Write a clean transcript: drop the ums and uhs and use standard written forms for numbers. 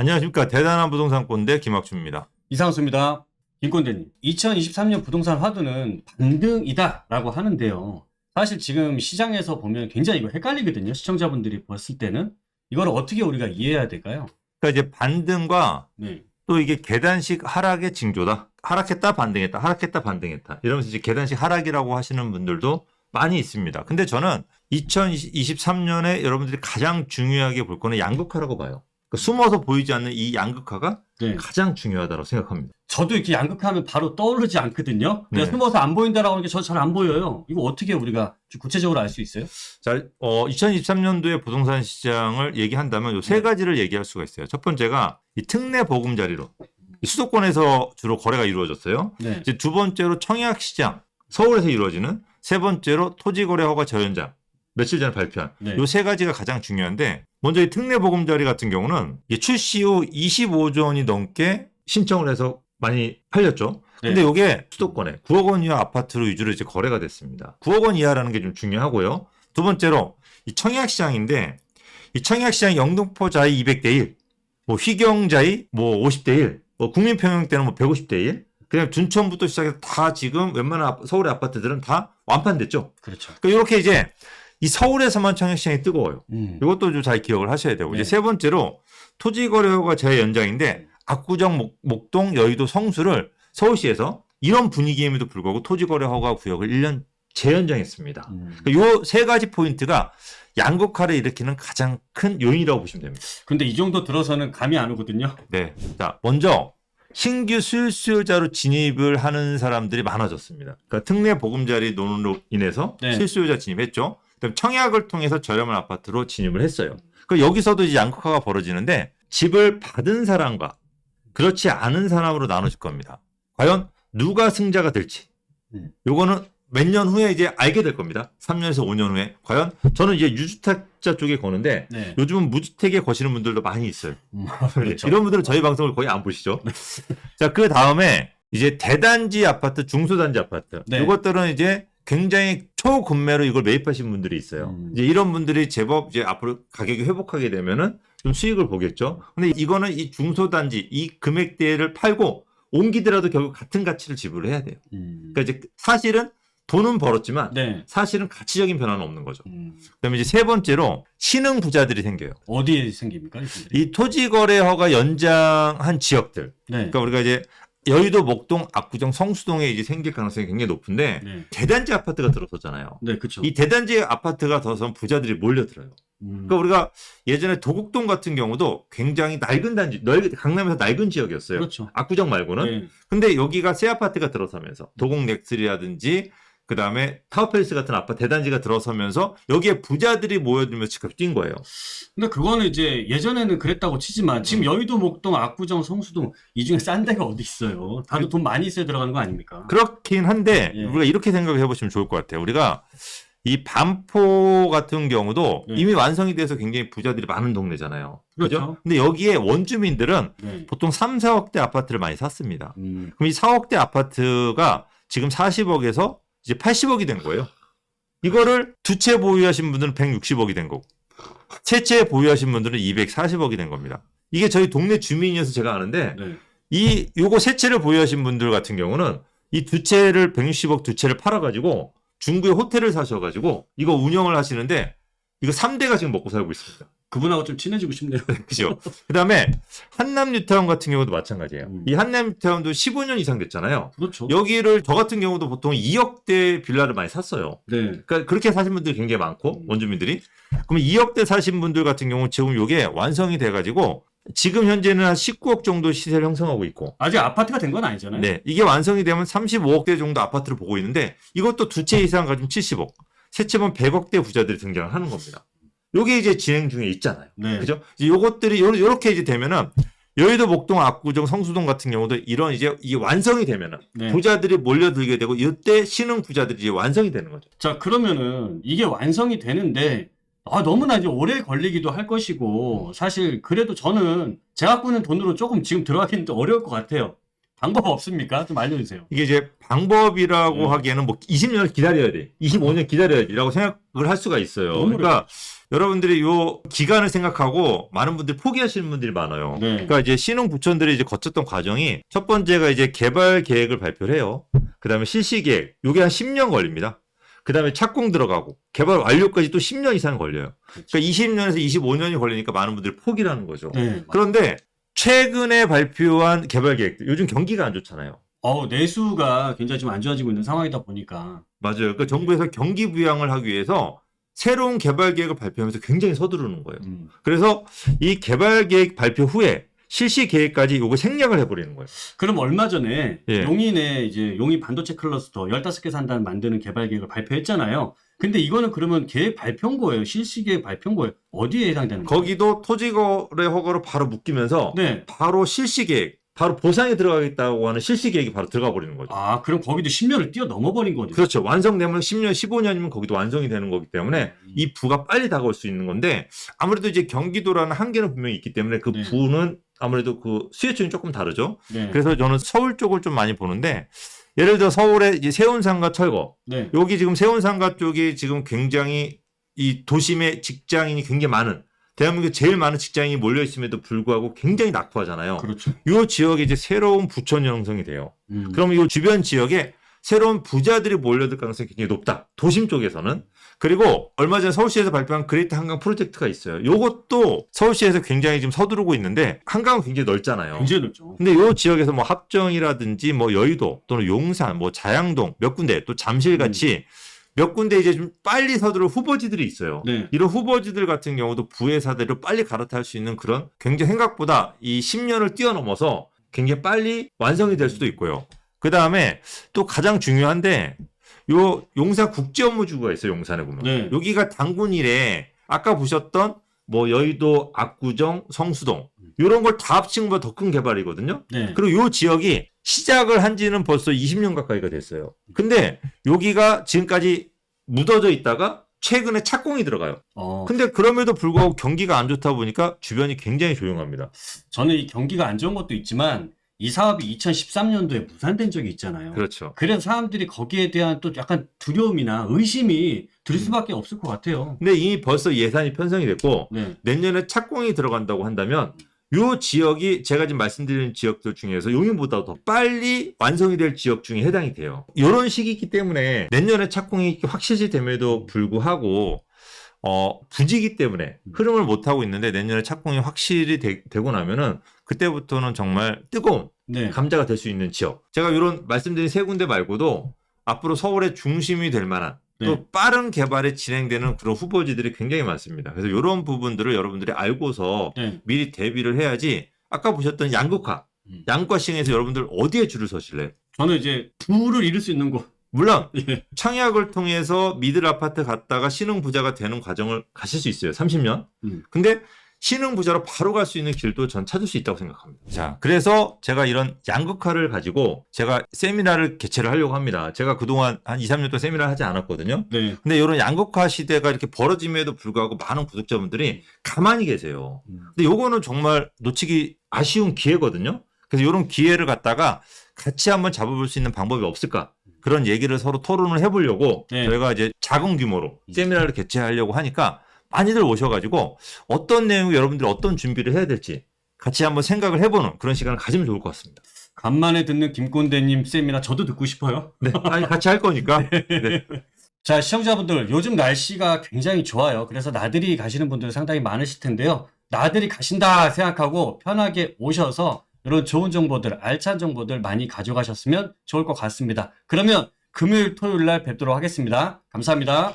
안녕하십니까. 대단한 부동산 꼰대 김학주입니다. 이상수입니다. 김꼰대님, 2023년 부동산 화두는 반등이다라고 하는데요. 사실 지금 시장에서 보면 굉장히 이거 헷갈리거든요. 시청자분들이 봤을 때는. 이걸 어떻게 우리가 이해해야 될까요? 그러니까 이제 반등과 네. 또 이게 계단식 하락의 징조다. 하락했다 반등했다. 하락했다 반등했다. 이러면서 이제 계단식 하락이라고 하시는 분들도 많이 있습니다. 근데 저는 2023년에 여러분들이 가장 중요하게 볼 거는 양극화라고 봐요. 그러니까 숨어서 보이지 않는 이 양극화가 네. 가장 중요하다고 생각합니다. 저도 이렇게 양극화하면 바로 떠오르지 않거든요. 네. 숨어서 안 보인다라고 하는 게 저 잘 안 보여요. 이거 어떻게 우리가 좀 구체적으로 알 수 있어요? 자, 2023년도에 부동산 시장을 얘기한다면 요 세 가지를 얘기할 수가 있어요. 첫 번째가 이 특례 보금자리로 이 수도권에서 주로 거래가 이루어졌어요. 네. 이제 두 번째로 청약시장, 서울에서 이루어지는, 세 번째로 토지거래허가 저연장, 며칠 전에 발표한 네. 요 세 가지가 가장 중요한데, 먼저 이 특례 보금자리 같은 경우는 이게 출시 후 25조 원이 넘게 신청을 해서 많이 팔렸죠. 근데 네. 이게 수도권에 9억 원 이하 아파트로 위주로 이제 거래가 됐습니다. 9억 원 이하라는 게 좀 중요하고요. 두 번째로 이 청약시장인데, 이 청약시장 영등포자이 200대 1, 뭐 휘경자이 뭐 50대 1, 뭐 국민평형 때는 뭐 150대 1, 그냥 둔천부터 시작해서 다 지금 웬만한 서울의 아파트들은 다 완판됐죠. 그렇죠. 그러니까 이렇게 이제 이 서울에서만 청약시장이 뜨거워요. 음. 이것도 좀 잘 기억을 하셔야 되고. 네. 이제 세 번째로 토지거래허가 재연장인데, 압구정, 목동, 여의도, 성수를 서울시에서 이런 분위기임에도 불구하고 토지거래허가 구역을 1년 재연장했습니다. 요 세 가지 포인트가 양극화를 일으키는 가장 큰 요인이라고 보시면 됩니다. 근데 이 정도 들어서는 감이 안 오거든요. 네. 자, 먼저 신규 실수요자로 진입을 하는 사람들이 많아졌습니다. 그러니까 특례 보금자리 논으로 인해서 네. 실수요자 진입했죠. 그다음 청약을 통해서 저렴한 아파트로 진입을 했어요. 그러니까 여기서도 이제 양극화가 벌어지는데, 집을 받은 사람과 그렇지 않은 사람으로 나눠질 겁니다. 과연 누가 승자가 될지, 요거는 몇 년 후에 이제 알게 될 겁니다. 3년에서 5년 후에. 과연 저는 이제 유주택자 쪽에 거는데, 네. 요즘은 무주택에 거시는 분들도 많이 있어요. 그렇죠. 이런 분들은 저희 방송을 거의 안 보시죠. 자, 그 다음에 이제 대단지 아파트, 중소단지 아파트. 네. 이것들은 이제 굉장히 초급매로 이걸 매입하신 분들이 있어요. 이제 이런 분들이 제법 이제 앞으로 가격이 회복하게 되면은 좀 수익을 보겠죠. 근데 이거는 이 중소단지, 이 금액대를 팔고 옮기더라도 결국 같은 가치를 지불을 해야 돼요. 그러니까 이제 사실은 돈은 벌었지만 네. 사실은 가치적인 변화는 없는 거죠. 그다음에 이제 세 번째로 신흥 부자들이 생겨요. 어디에 생깁니까? 이분들이? 이 토지거래허가 연장한 지역들. 네. 그러니까 우리가 이제 여의도, 목동, 압구정, 성수동에 이제 생길 가능성이 굉장히 높은데, 네. 대단지 아파트가 들어서잖아요. 네, 그렇죠. 이 대단지 아파트가 들어서면 부자들이 몰려들어요. 그러니까 우리가 예전에 도곡동 같은 경우도 굉장히 낡은 단지, 강남에서 낡은 지역이었어요. 그렇죠. 압구정 말고는. 네. 근데 여기가 새 아파트가 들어서면서 도곡 넥슬이라든지 그 다음에 타워팰리스 같은 아파트 대단지가 들어서면서 여기에 부자들이 모여들면서 집값이 뛴 거예요. 근데 그거는 이제 예전에는 그랬다고 치지만 지금 여의도, 목동, 압구정, 성수동 이 중에 싼 데가 어디 있어요? 다들 돈 많이 있어야 들어가는 거 아닙니까? 그렇긴 한데, 예. 우리가 이렇게 생각을 해보시면 좋을 것 같아요. 우리가 이 반포 같은 경우도 네. 이미 완성이 돼서 굉장히 부자들이 많은 동네잖아요. 그죠? 그렇죠. 근데 여기에 원주민들은 네. 보통 3, 4억대 아파트를 많이 샀습니다. 음. 그럼 이 4억대 아파트가 지금 40억에서 이제 80억이 된 거예요. 이거를 두 채 보유하신 분들은 160억이 된 거고, 세 채 보유하신 분들은 240억이 된 겁니다. 이게 저희 동네 주민이어서 제가 아는데, 네. 요거 세 채를 보유하신 분들 같은 경우는 이 두 채를 160억 두 채를 팔아가지고 중구에 호텔을 사셔가지고 이거 운영을 하시는데, 이거 3대가 지금 먹고 살고 있습니다. 그분하고 좀 친해지고 싶네요. 그죠? 그 다음에 한남뉴타운 같은 경우도 마찬가지예요. 이 한남뉴타운도 15년 이상 됐잖아요. 그렇죠. 여기를 저 같은 경우도 보통 2억대 빌라를 많이 샀어요. 네. 그러니까 그렇게 사신 분들이 굉장히 많고, 원주민들이. 그러면 2억대 사신 분들 같은 경우는 지금 이게 완성이 돼가지고 지금 현재는 한 19억 정도 시세를 형성하고 있고, 아직 아파트가 된 건 아니잖아요. 네, 이게 완성이 되면 35억대 정도 아파트를 보고 있는데, 이것도 두 채 이상 가지면 70억, 세 채면 100억대 부자들이 등장을 하는 겁니다. 요게 이제 진행 중에 있잖아요. 네. 그죠? 이제 요것들이 요렇게 이제 되면은 여의도, 목동, 압구정, 성수동 같은 경우도 이런 이제 이게 완성이 되면은 네. 부자들이 몰려들게 되고, 이때 신흥 부자들이 이제 완성이 되는 거죠. 자, 그러면은 이게 완성이 되는데 너무나 이제 오래 걸리기도 할 것이고, 사실 그래도 저는 제가 갖고 있는 돈으로 조금 지금 들어가기는 좀 어려울 것 같아요. 방법 없습니까? 좀 알려주세요. 이게 이제 방법이라고 하기에는 뭐 20년을 기다려야 돼. 25년 기다려야 돼라고 생각을 할 수가 있어요. 너무 그러니까 여러분들이 요 기간을 생각하고 많은 분들이 포기하시는 분들이 많아요. 네. 그러니까 이제 신흥 부촌들이 이제 거쳤던 과정이 첫 번째가 이제 개발 계획을 발표를 해요. 그다음에 실시 계획. 요게 한 10년 걸립니다. 그다음에 착공 들어가고 개발 완료까지 또 10년 이상 걸려요. 그러니까 20년에서 25년이 걸리니까 많은 분들이 포기를 하는 거죠. 네. 그런데 최근에 발표한 개발 계획들 요즘 경기가 안 좋잖아요. 내수가 굉장히 좀 안 좋아지고 있는 상황이다 보니까. 맞아요. 그러니까 정부에서 경기 부양을 하기 위해서 새로운 개발 계획을 발표하면서 굉장히 서두르는 거예요. 그래서 이 개발 계획 발표 후에 실시 계획까지 요거 생략을 해버리는 거예요. 그럼 얼마 전에 예. 용인에 이제 용인 반도체 클러스터 15개 산단 만드는 개발 계획을 발표했잖아요. 근데 이거는 그러면 계획 발표인 거예요? 실시 계획 발표인 거예요? 어디에 해당되는 거예요? 거기도 토지거래 허가로 바로 묶이면서 네. 바로 실시 계획, 바로 보상에 들어가겠다고 하는 실시 계획이 바로 들어가 버리는 거죠. 아, 그럼 거기도 10년을 뛰어넘어 버린 거네요. 그렇죠. 완성되면 10년, 15년이면 거기도 완성이 되는 거기 때문에 이 부가 빨리 다가올 수 있는 건데 아무래도 이제 경기도라는 한계는 분명히 있기 때문에 그 네. 부는 아무래도 그 수혜층이 조금 다르죠. 네. 그래서 저는 서울 쪽을 좀 많이 보는데 예를 들어 서울의 이제 세운상가 철거 네. 여기 지금 세운상가 쪽이 지금 굉장히 이 도심에 직장인이 굉장히 많은 대한민국에 제일 많은 직장인이 몰려 있음에도 불구하고 굉장히 낙후하잖아요. 그렇죠. 이 지역에 이제 새로운 부촌이 형성이 돼요. 그럼 이 주변 지역에 새로운 부자들이 몰려들 가능성이 굉장히 높다. 도심 쪽에서는. 그리고 얼마 전에 서울시에서 발표한 그레이트 한강 프로젝트가 있어요. 이것도 서울시에서 굉장히 지금 서두르고 있는데 한강은 굉장히 넓잖아요. 굉장히 넓죠. 근데 이 지역에서 뭐 합정이라든지 뭐 여의도 또는 용산, 뭐 자양동 몇 군데 또 잠실같이 몇 군데 이제 좀 빨리 서두를 후보지들이 있어요. 네. 이런 후보지들 같은 경우도 부의 사대를 빨리 갈아탈 수 있는 그런 굉장히 생각보다 이 10년을 뛰어넘어서 굉장히 빨리 완성이 될 수도 있고요. 그 다음에 또 가장 중요한데 요 용산 국제업무주가 있어요. 용산에 보면. 네. 여기가 당군일에 아까 보셨던 뭐 여의도, 압구정, 성수동 이런 걸 다 합친 것보다 더 큰 개발이거든요. 네. 그리고 요 지역이 시작을 한 지는 벌써 20년 가까이가 됐어요. 근데 여기가 지금까지 묻어져 있다가 최근에 착공이 들어가요. 근데 그럼에도 불구하고 경기가 안 좋다 보니까 주변이 굉장히 조용합니다. 저는 이 경기가 안 좋은 것도 있지만 이 사업이 2013년도에 무산된 적이 있잖아요. 그렇죠. 그래서 사람들이 거기에 대한 또 약간 두려움이나 의심이 들 수밖에 없을 것 같아요. 근데 이미 벌써 예산이 편성이 됐고 네. 내년에 착공이 들어간다고 한다면 요 지역이 제가 지금 말씀드린 지역들 중에서 용인보다 더 빨리 완성이 될 지역 중에 해당이 돼요. 이런 시기이기 때문에 내년에 착공이 확실시 됨에도 불구하고 부지기 때문에 흐름을 못 하고 있는데 내년에 착공이 확실히 되고 나면은 그때부터는 정말 뜨거운 네. 감자가 될 수 있는 지역. 제가 이런 말씀드린 세 군데 말고도 앞으로 서울의 중심이 될 만한 또 네. 빠른 개발에 진행되는 그런 후보지들이 굉장히 많습니다. 그래서 이런 부분들을 여러분들이 알고서 네. 미리 대비를 해야지 아까 보셨던 양극화, 양극화 시행에서 여러분들 어디에 줄을 서실래요? 저는 이제 부를 잃을 수 있는 곳. 물론 예. 청약을 통해서 미들 아파트 갔다가 신흥 부자가 되는 과정을 가실 수 있어요. 30년. 음. 근데 신흥 부자로 바로 갈 수 있는 길도 전 찾을 수 있다고 생각합니다. 자, 그래서 제가 이런 양극화를 가지고 제가 세미나를 개최를 하려고 합니다. 제가 그동안 한 2, 3년 동안 세미나를 하지 않았거든요. 네. 근데 이런 양극화 시대가 이렇게 벌어짐에도 불구하고 많은 구독자분들이 가만히 계세요. 근데 요거는 정말 놓치기 아쉬운 기회거든요. 그래서 이런 기회를 갖다가 같이 한번 잡아볼 수 있는 방법이 없을까? 그런 얘기를 서로 토론을 해보려고 네. 저희가 이제 작은 규모로 세미나를 개최하려고 하니까 많이들 오셔가지고 어떤 내용 여러분들이 어떤 준비를 해야 될지 같이 한번 생각을 해보는 그런 시간을 가지면 좋을 것 같습니다. 간만에 듣는 김꼰대님 세미나 저도 듣고 싶어요. 네, 아니 같이 할 거니까. 네. 자, 시청자분들, 요즘 날씨가 굉장히 좋아요. 그래서 나들이 가시는 분들 상당히 많으실 텐데요. 나들이 가신다 생각하고 편하게 오셔서 이런 좋은 정보들, 알찬 정보들 많이 가져가셨으면 좋을 것 같습니다. 그러면 금요일, 토요일 날 뵙도록 하겠습니다. 감사합니다.